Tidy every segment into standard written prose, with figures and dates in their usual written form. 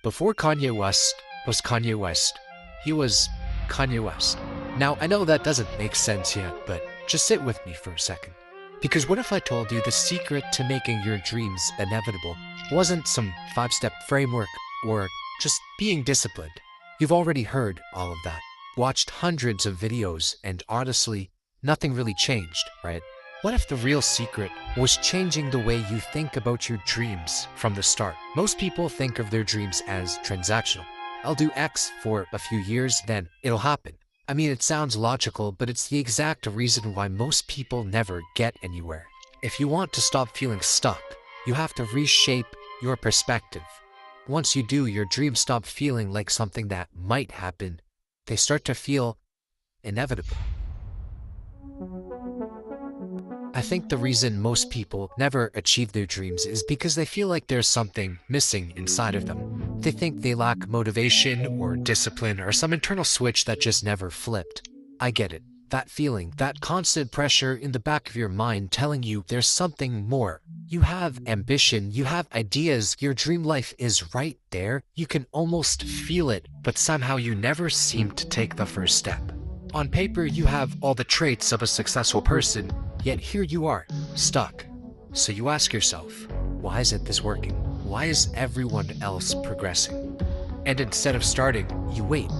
Before Kanye West was Kanye West, he was Kanye West. Now, I know that doesn't make sense yet, but just sit with me for a second. Because what if I told you the secret to making your dreams inevitable wasn't some 5-step framework or just being disciplined? You've already heard all of that, watched hundreds of videos, and honestly, nothing really changed, right? What if the real secret was changing the way you think about your dreams from the start? Most people think of their dreams as transactional. I'll do X for a few years, then it'll happen. I mean, it sounds logical, but it's the exact reason why most people never get anywhere. If you want to stop feeling stuck, you have to reshape your perspective. Once you do, your dreams stop feeling like something that might happen. They start to feel inevitable. I think the reason most people never achieve their dreams is because they feel like there's something missing inside of them. They think they lack motivation or discipline or some internal switch that just never flipped. I get it. That feeling, that constant pressure in the back of your mind telling you there's something more. You have ambition, you have ideas, your dream life is right there. You can almost feel it, but somehow you never seem to take the first step. On paper, you have all the traits of a successful person, yet here you are, stuck. So you ask yourself, why isn't this working? Why is everyone else progressing? And instead of starting, you wait.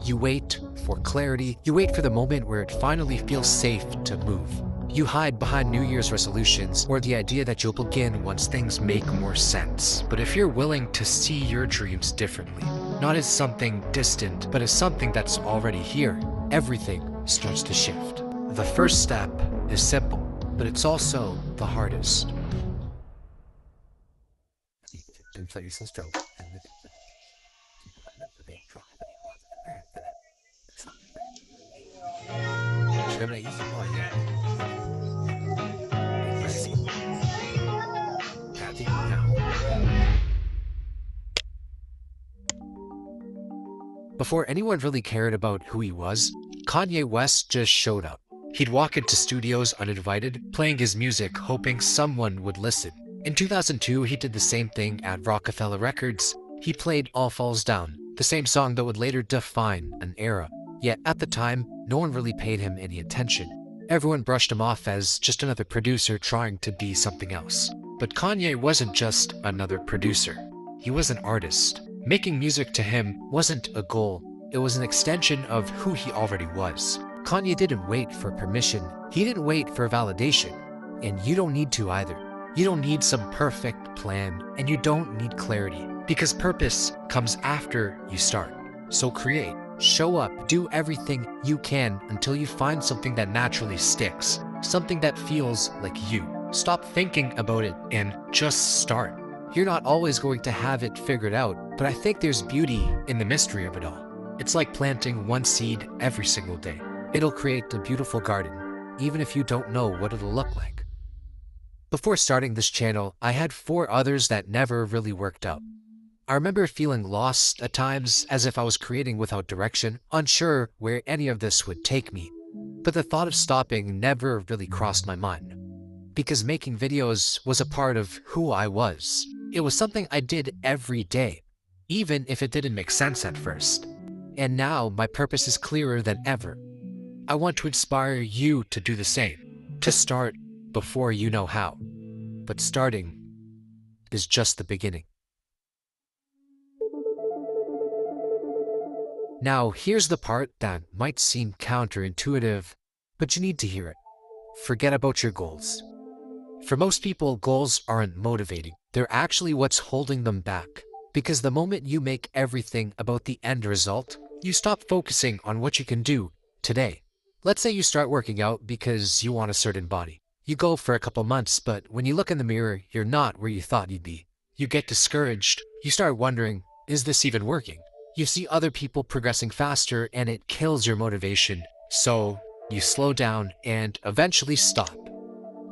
You wait for clarity. You wait for the moment where it finally feels safe to move. You hide behind New Year's resolutions or the idea that you'll begin once things make more sense. But if you're willing to see your dreams differently, not as something distant, but as something that's already here, everything starts to shift. The first step is simple, but it's also the hardest. Before anyone really cared about who he was, Kanye West just showed up. He'd walk into studios uninvited, playing his music, hoping someone would listen. In 2002, he did the same thing at Rockefeller Records. He played All Falls Down, the same song that would later define an era. Yet at the time, no one really paid him any attention. Everyone brushed him off as just another producer trying to be something else. But Kanye wasn't just another producer. He was an artist. Making music to him wasn't a goal. It was an extension of who he already was. Kanye didn't wait for permission. He didn't wait for validation. And you don't need to either. You don't need some perfect plan, and you don't need clarity, because purpose comes after you start. So create, show up, do everything you can until you find something that naturally sticks, something that feels like you. Stop thinking about it and just start. You're not always going to have it figured out, but I think there's beauty in the mystery of it all. It's like planting one seed every single day. It'll create a beautiful garden, even if you don't know what it'll look like. Before starting this channel, I had 4 others that never really worked out. I remember feeling lost at times, as if I was creating without direction, unsure where any of this would take me. But the thought of stopping never really crossed my mind, because making videos was a part of who I was. It was something I did every day, even if it didn't make sense at first. And now my purpose is clearer than ever. I want to inspire you to do the same, to start before you know how. But starting is just the beginning. Now, here's the part that might seem counterintuitive, but you need to hear it. Forget about your goals. For most people, goals aren't motivating. They're actually what's holding them back. Because the moment you make everything about the end result, you stop focusing on what you can do today. Let's say you start working out because you want a certain body. You go for a couple months, but when you look in the mirror, you're not where you thought you'd be. You get discouraged. You start wondering, is this even working? You see other people progressing faster and it kills your motivation. So you slow down and eventually stop.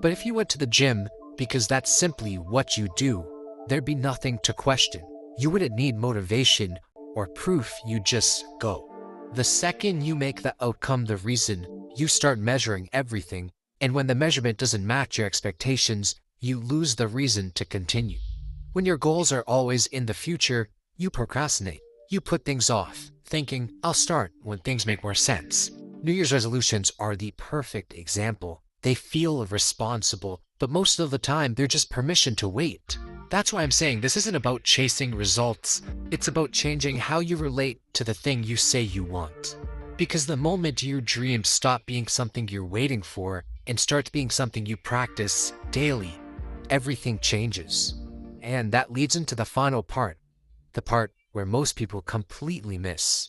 But if you went to the gym because that's simply what you do, there'd be nothing to question. You wouldn't need motivation or proof, you just go. The second you make the outcome the reason, you start measuring everything, and when the measurement doesn't match your expectations, you lose the reason to continue. When your goals are always in the future, You procrastinate. You put things off, thinking, I'll start when things make more sense. New Year's resolutions are the perfect example. They feel responsible, but most of the time they're just permission to wait. That's why I'm saying this isn't about chasing results. It's about changing how you relate to the thing you say you want. Because the moment your dreams stop being something you're waiting for and starts being something you practice daily, everything changes. And that leads into the final part, the part where most people completely miss.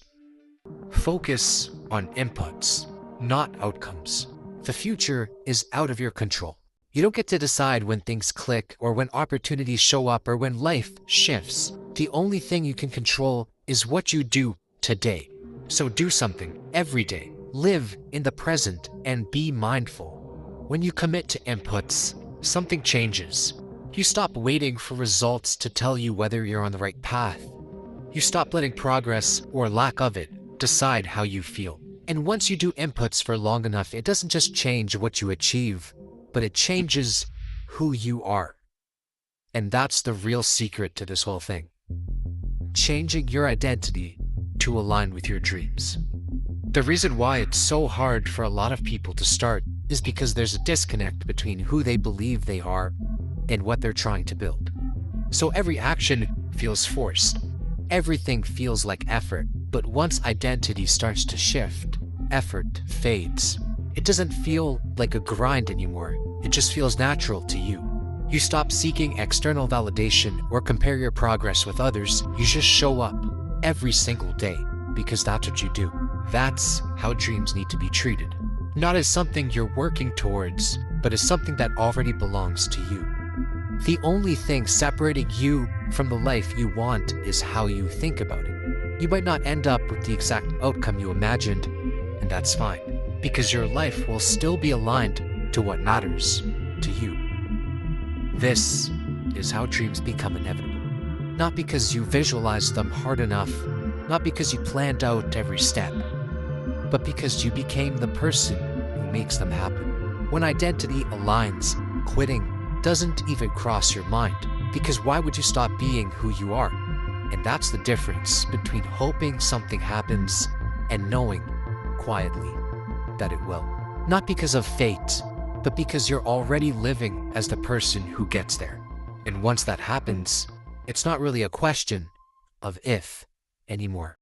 Focus on inputs, not outcomes. The future is out of your control. You don't get to decide when things click or when opportunities show up or when life shifts. The only thing you can control is what you do today. So do something every day. Live in the present and be mindful. When you commit to inputs, something changes. You stop waiting for results to tell you whether you're on the right path. You stop letting progress or lack of it decide how you feel. And once you do inputs for long enough, it doesn't just change what you achieve, but it changes who you are. And that's the real secret to this whole thing. Changing your identity to align with your dreams. The reason why it's so hard for a lot of people to start is because there's a disconnect between who they believe they are and what they're trying to build. So every action feels forced. Everything feels like effort, but once identity starts to shift, effort fades. It doesn't feel like a grind anymore. It just feels natural to you. You stop seeking external validation or compare your progress with others. You just show up every single day because that's what you do. That's how dreams need to be treated. Not as something you're working towards, but as something that already belongs to you. The only thing separating you from the life you want is how you think about it. You might not end up with the exact outcome you imagined, and that's fine, because your life will still be aligned to what matters to you. This is how dreams become inevitable. Not because you visualized them hard enough, not because you planned out every step, but because you became the person who makes them happen. When identity aligns, quitting doesn't even cross your mind, because why would you stop being who you are? And that's the difference between hoping something happens and knowing quietly that it will. Not because of fate, but because you're already living as the person who gets there. And once that happens, it's not really a question of if anymore.